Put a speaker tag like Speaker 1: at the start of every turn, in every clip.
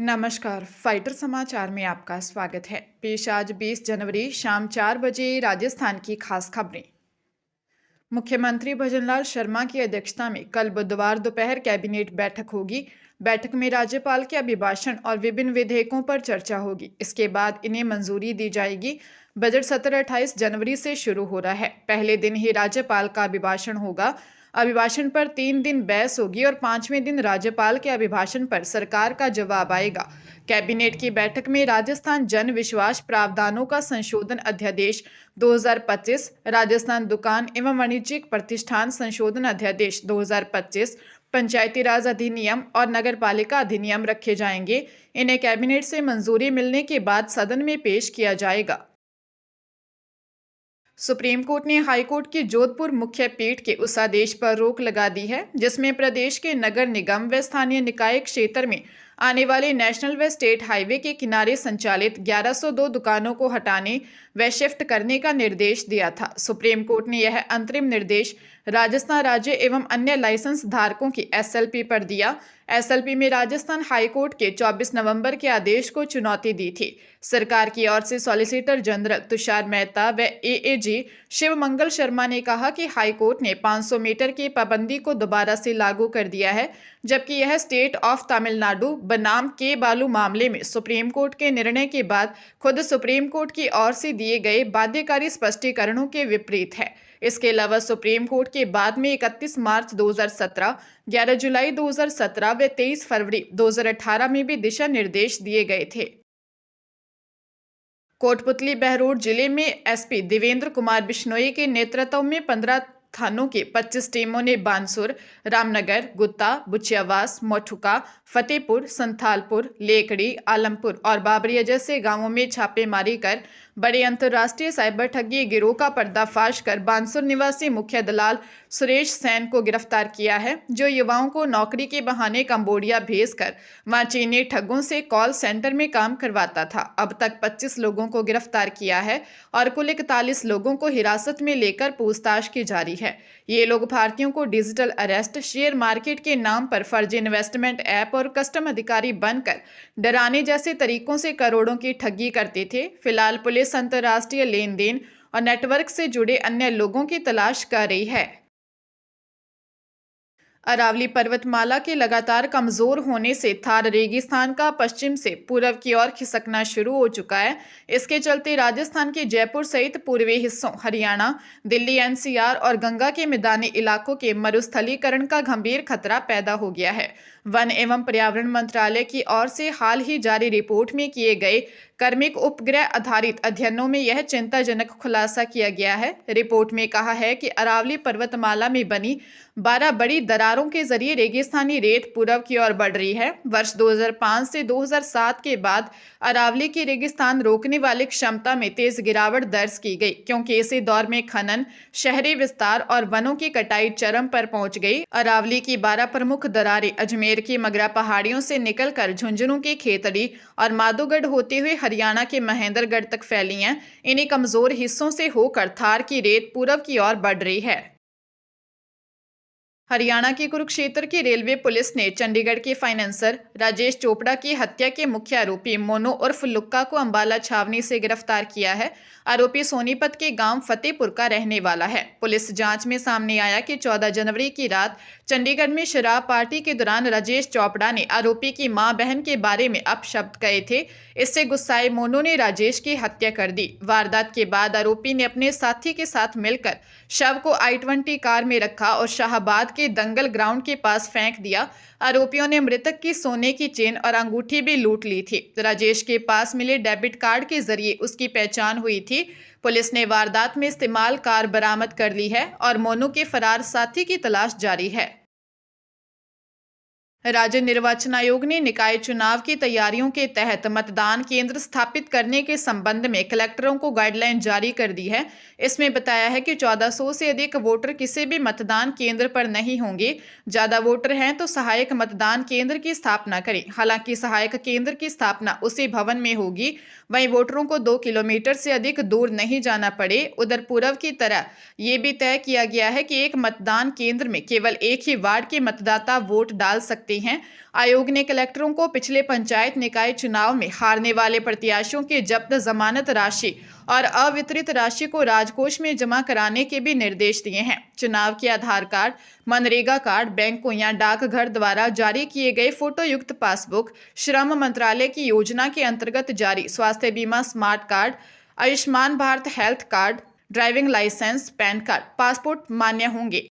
Speaker 1: नमस्कार, फाइटर समाचार में आपका स्वागत है। पेश आज 20 जनवरी शाम 4 बजे राजस्थान की खास खबरें। मुख्यमंत्री भजनलाल शर्मा की अध्यक्षता में कल बुधवार दोपहर कैबिनेट बैठक होगी। बैठक में राज्यपाल के अभिभाषण और विभिन्न विधेयकों पर चर्चा होगी। इसके बाद इन्हें मंजूरी दी जाएगी। बजट सत्र 28 जनवरी से शुरू हो रहा है। पहले दिन ही राज्यपाल का अभिभाषण होगा। अभिभाषण पर 3 दिन बहस होगी और 5वें दिन राज्यपाल के अभिभाषण पर सरकार का जवाब आएगा। कैबिनेट की बैठक में राजस्थान जन विश्वास प्रावधानों का संशोधन अध्यादेश 2025, राजस्थान दुकान एवं वाणिज्यिक प्रतिष्ठान संशोधन अध्यादेश 2025, पंचायती राज अधिनियम और नगरपालिका अधिनियम रखे जाएंगे। इन्हें कैबिनेट से मंजूरी मिलने के बाद सदन में पेश किया जाएगा। सुप्रीम कोर्ट ने हाई कोर्ट की जोधपुर मुख्य पीठ के उस आदेश पर रोक लगा दी है जिसमें प्रदेश के नगर निगम व स्थानीय निकाय क्षेत्र में आने वाले नेशनल व स्टेट हाईवे के किनारे संचालित 1102 दुकानों को हटाने व शिफ्ट करने का निर्देश दिया था। सुप्रीम कोर्ट ने यह अंतरिम निर्देश राजस्थान राज्य एवं अन्य लाइसेंस धारकों की एसएलपी पर दिया। एसएलपी में राजस्थान हाई कोर्ट के 24 नवंबर के आदेश को चुनौती दी थी। सरकार की ओर से सॉलिसिटर जनरल तुषार मेहता व एएजी शिव मंगल शर्मा ने कहा कि हाई कोर्ट ने 500 मीटर की पाबंदी को दोबारा से लागू कर दिया है, जबकि यह स्टेट ऑफ तमिलनाडु बनाम के बालू मामले में सुप्रीम कोर्ट के निर्णय के बाद खुद सुप्रीम कोर्ट की ओर से दिए गए बाध्यकारी स्पष्टीकरणों के विपरीत है। इसके अलावा सुप्रीम कोर्ट के बाद में 31 मार्च 2017, 11 जुलाई 2017 व 23 फरवरी 2018 में भी दिशा निर्देश दिए गए थे। कोटपुतली बहरोड जिले में एसपी देवेंद्र कुमार बिश्नोई के नेतृत्व में 15 थानों के 25 टीमों ने बानसूर, रामनगर, गुत्ता, बुचियावास, मोठुका, फतेहपुर, संथालपुर, लेकड़ी, आलमपुर और बाबरिया जैसे गांवों में छापेमारी कर बड़े अंतर्राष्ट्रीय साइबर ठगी गिरोह का पर्दाफाश कर बानसूर निवासी मुख्य दलाल सुरेश सेन को गिरफ्तार किया है, जो युवाओं को नौकरी के बहाने कंबोडिया भेजकर वहां चीनी ठगों से कॉल सेंटर में काम करवाता था। अब तक 25 लोगों को गिरफ्तार किया है और कुल 41 लोगों को हिरासत में लेकर पूछताछ की जा रही है। ये लोग भारतीयों को डिजिटल अरेस्ट, शेयर मार्केट के नाम पर फर्जी इन्वेस्टमेंट ऐप और कस्टम अधिकारी बनकर डराने जैसे तरीकों से करोड़ों की ठगी करते थे। फिलहाल पुलिस अंतर्राष्ट्रीय लेन देन और नेटवर्क से जुड़े अन्य लोगों की तलाश कर रही है। अरावली पर्वतमाला के लगातार कमजोर होने से थार रेगिस्तान का पश्चिम से पूर्व की ओर खिसकना शुरू हो चुका है। इसके चलते राजस्थान के जयपुर सहित पूर्वी हिस्सों, हरियाणा, दिल्ली, एनसीआर और गंगा के मैदानी इलाकों के मरुस्थलीकरण का गंभीर खतरा पैदा हो गया है। वन एवं पर्यावरण मंत्रालय की ओर से हाल ही जारी रिपोर्ट में किए गए कर्मिक उपग्रह आधारित अध्ययनों में यह चिंताजनक खुलासा किया गया है। रिपोर्ट में कहा है कि अरावली पर्वतमाला में बनी 12 बड़ी दरारों के जरिए रेगिस्तानी रेत पूर्व की ओर बढ़ रही है। वर्ष 2005 से 2007 के बाद अरावली की रेगिस्तान रोकने वाली क्षमता में तेज गिरावट दर्ज की गई, क्योंकि इसी दौर में खनन, शहरी विस्तार और वनों की कटाई चरम पर पहुंच गई। अरावली की 12 प्रमुख दरारें अजमेर की मगरा पहाड़ियों से निकलकर झुंझुनू की खेतड़ी और माधोगढ़ होते हुए हरियाणा के महेंद्रगढ़ तक फैली हैं। इन्हीं कमजोर हिस्सों से होकर थार की रेत पूर्व की ओर बढ़ रही है। हरियाणा के कुरुक्षेत्र की रेलवे पुलिस ने चंडीगढ़ के फाइनेंसर राजेश चोपड़ा की हत्या के मुख्य आरोपी मोनू उर्फ लुक्का को अंबाला छावनी से गिरफ्तार किया है। आरोपी सोनीपत के गांव फतेहपुर का रहने वाला है। पुलिस जांच में सामने आया कि 14 जनवरी की रात चंडीगढ़ में शराब पार्टी के दौरान राजेश चोपड़ा ने आरोपी की मां बहन के बारे में अपशब्द कहे थे। इससे गुस्साए मोनू ने राजेश की हत्या कर दी। वारदात के बाद आरोपी ने अपने साथी के साथ मिलकर शव को i20 कार में रखा और शाहबाद के दंगल ग्राउंड के पास फेंक दिया। आरोपियों ने मृतक की सोने की चेन और अंगूठी भी लूट ली थी। राजेश के पास मिले डेबिट कार्ड के जरिए उसकी पहचान हुई थी। पुलिस ने वारदात में इस्तेमाल कार बरामद कर ली है और मोनू के फरार साथी की तलाश जारी है। राज्य निर्वाचन आयोग ने निकाय चुनाव की तैयारियों के तहत मतदान केंद्र स्थापित करने के संबंध में कलेक्टरों को गाइडलाइन जारी कर दी है। इसमें बताया है कि 1400 से अधिक वोटर किसी भी मतदान केंद्र पर नहीं होंगे। ज्यादा वोटर हैं तो सहायक मतदान केंद्र की स्थापना करें। हालांकि सहायक केंद्र की स्थापना उसी भवन में होगी। वहीं वोटरों को 2 किलोमीटर से अधिक दूर नहीं जाना पड़े। उधर पूर्व की तरह ये भी तय किया गया है कि एक मतदान केंद्र में केवल एक ही वार्ड के मतदाता वोट डाल सकते सकती हैं। आयोग ने कलेक्टरों को पिछले पंचायत निकाय चुनाव में हारने वाले प्रत्याशियों की जब्त जमानत राशि और अवितरित राशि को राजकोष में जमा कराने के भी निर्देश दिए हैं। चुनाव के आधार कार्ड, मनरेगा कार्ड, बैंकों या डाकघर द्वारा जारी किए गए फोटो युक्त पासबुक, श्रम मंत्रालय की योजना के अंतर्गत जारी स्वास्थ्य बीमा smart card, Ayushman Bharat health card, driving licence, PAN card, passport मान्य होंगे।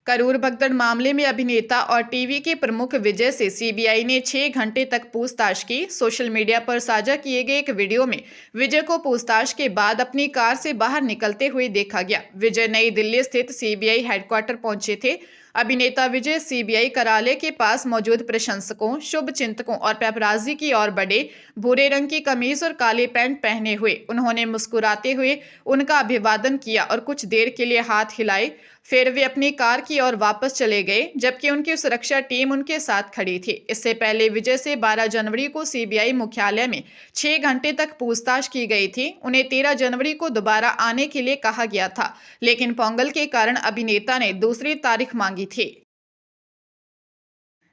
Speaker 1: करूर भगदड़ मामले में अभिनेता और टीवी के प्रमुख विजय से सीबीआई ने 6 घंटे तक पूछताछ की। सोशल मीडिया पर साझा किए गए एक वीडियो में विजय को पूछताछ के बाद अपनी कार से बाहर निकलते हुए देखा गया। विजय नई दिल्ली स्थित सीबीआई हेडक्वार्टर पहुंचे थे। अभिनेता विजय सीबीआई कार्यालय के पास मौजूद प्रशंसकों, शुभ चिंतकों और पेपराजी की ओर बढ़े। भूरे रंग की कमीज और काले पैंट पहने हुए उन्होंने मुस्कुराते हुए उनका अभिवादन किया और कुछ देर के लिए हाथ हिलाए। फिर वे अपनी कार की ओर वापस चले गए, जबकि उनकी सुरक्षा टीम उनके साथ खड़ी थी। इससे पहले विजय से 12 जनवरी को सीबीआई मुख्यालय में 6 घंटे तक पूछताछ की गई थी। उन्हें 13 जनवरी को दोबारा आने के लिए कहा गया था, लेकिन पोंगल के कारण अभिनेता ने दूसरी तारीख मांगी थी।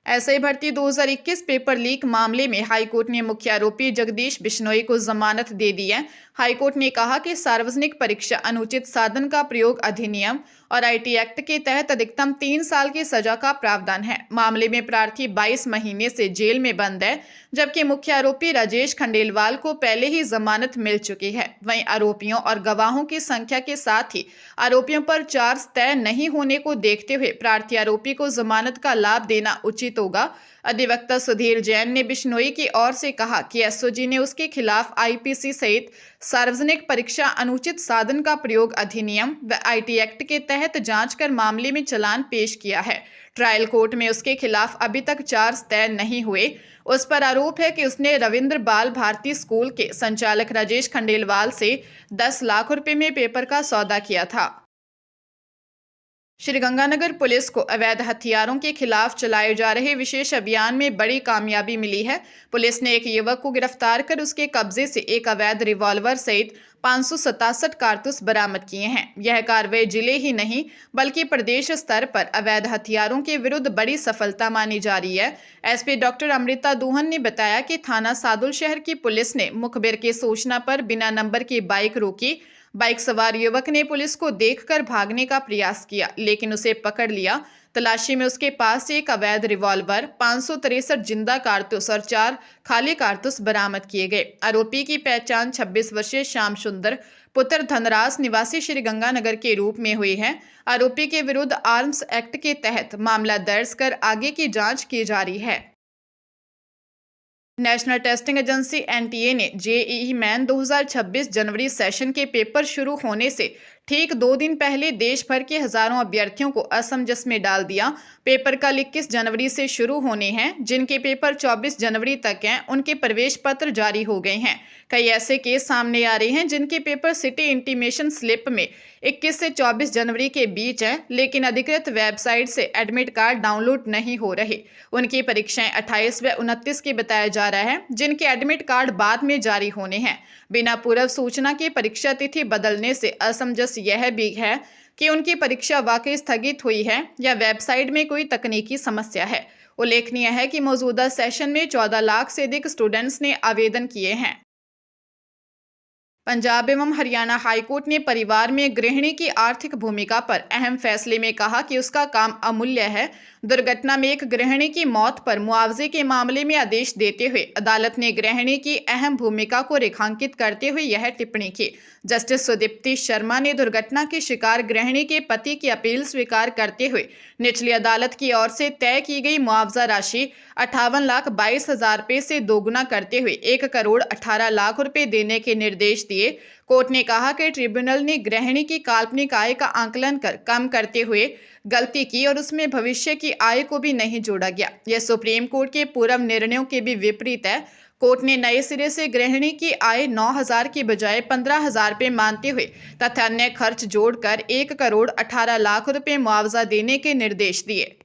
Speaker 1: एसआई भर्ती 2021 पेपर लीक मामले में हाईकोर्ट ने मुख्य आरोपी जगदीश बिश्नोई को जमानत दे दी है। हाईकोर्ट ने कहा कि सार्वजनिक परीक्षा अनुचित साधन का प्रयोग अधिनियम और आईटी एक्ट के तहत अधिकतम 3 साल की सजा का प्रावधान है। मामले में प्रार्थी 22 महीने से जेल में बंद है, जबकि मुख्य आरोपी राजेश खंडेलवाल को पहले ही जमानत मिल चुकी है। वहीं आरोपियों और गवाहों की संख्या के साथ ही आरोपियों पर चार्ज तय नहीं होने को देखते हुए प्रार्थी आरोपी को जमानत का लाभ देना उचित होगा। अधिवक्ता सुधीर जैन ने बिश्नोई की ओर से कहा कि एसओजी ने उसके खिलाफ आईपीसी सहित सार्वजनिक परीक्षा अनुचित साधन का प्रयोग अधिनियम व आईटी एक्ट के तहत जांच कर मामले में चालान पेश किया है। ट्रायल कोर्ट में उसके खिलाफ अभी तक चार्ज तय नहीं हुए। उस पर आरोप है कि उसने रविंद्र बाल भारती स्कूल के संचालक राजेश खंडेलवाल से 10 लाख रुपए में पेपर का सौदा किया था। श्रीगंगानगर पुलिस को अवैध हथियारों के खिलाफ चलाए जा रहे विशेष अभियान में बड़ी कामयाबी मिली है। पुलिस ने एक युवक को गिरफ्तार कर उसके कब्जे से एक अवैध रिवॉल्वर सहित 567 कारतूस बरामद किए हैं। यह कार्रवाई जिले ही नहीं बल्कि प्रदेश स्तर पर अवैध हथियारों के विरुद्ध बड़ी सफलता मानी जा रही है। एसपी डॉक्टर अमृता दुहन ने बताया कि थाना सादुल शहर की पुलिस ने मुखबिर की सूचना पर बिना नंबर की बाइक रोकी। बाइक सवार युवक ने पुलिस को देखकर भागने का प्रयास किया, लेकिन उसे पकड़ लिया। तलाशी में उसके पास से एक अवैध रिवॉल्वर, 563 जिंदा कारतूस और 4 खाली कारतूस बरामद किए गए। आरोपी की पहचान 26 वर्षीय श्याम सुंदर पुत्र धनराज निवासी श्रीगंगानगर के रूप में हुई है। आरोपी के विरुद्ध आर्म्स एक्ट के तहत मामला दर्ज कर आगे की जांच की जा रही है। नेशनल टेस्टिंग एजेंसी एनटीए ने जेईई मेन 2026 जनवरी सेशन के पेपर शुरू होने से ठीक 2 दिन पहले देश भर के हजारों अभ्यर्थियों को असमंजस में डाल दिया। पेपर कल 21 जनवरी से शुरू होने हैं। जिनके पेपर 24 जनवरी तक हैं, उनके प्रवेश पत्र जारी हो गए हैं। कई ऐसे केस सामने आ रहे हैं जिनके पेपर सिटी इंटीमेशन स्लिप में 21 से 24 जनवरी के बीच हैं, लेकिन अधिकृत वेबसाइट से एडमिट कार्ड डाउनलोड नहीं हो रहे। उनकी परीक्षाएं 28 व 29 की बताया जा रहा है, जिनके एडमिट कार्ड बाद में जारी होने हैं। बिना पूर्व सूचना के परीक्षा तिथि बदलने से असमंजस यह भी है कि उनकी परीक्षा वाकई स्थगित हुई है या वेबसाइट में कोई तकनीकी समस्या है। उल्लेखनीय है कि मौजूदा सेशन में 14 लाख से अधिक स्टूडेंट्स ने आवेदन किए हैं। पंजाब एवं हरियाणा हाईकोर्ट ने परिवार में गृहिणी की आर्थिक भूमिका पर अहम फैसले में कहा कि उसका काम अमूल्य है। दुर्घटना में एक गृहिणी की मौत पर मुआवजे के मामले में आदेश देते हुए अदालत ने गृहिणी की अहम भूमिका को रेखांकित करते हुए यह टिप्पणी की। जस्टिस सुदीप्ति शर्मा ने दुर्घटना की शिकार गृहिणी के पति की अपील स्वीकार करते हुए निचली अदालत की ओर से तय की गई मुआवजा राशि 58,22,000 रुपये से दोगुना करते हुए 1,18,00,000 रुपये देने के निर्देश दिए। कोर्ट ने कहा कि ट्रिब्यूनल ने गृहिणी की काल्पनिक आय का आंकलन कर कम करते हुए गलती की और उसमें भविष्य की आय को भी नहीं जोड़ा गया। यह सुप्रीम कोर्ट के पूर्व निर्णयों के भी विपरीत है। कोर्ट ने नए सिरे से गृहिणी की आय 9,000 की बजाय 15,000 रुपये मानते हुए तथा अन्य खर्च जोड़कर 1,18,00,000 रुपये मुआवजा देने के निर्देश दिए।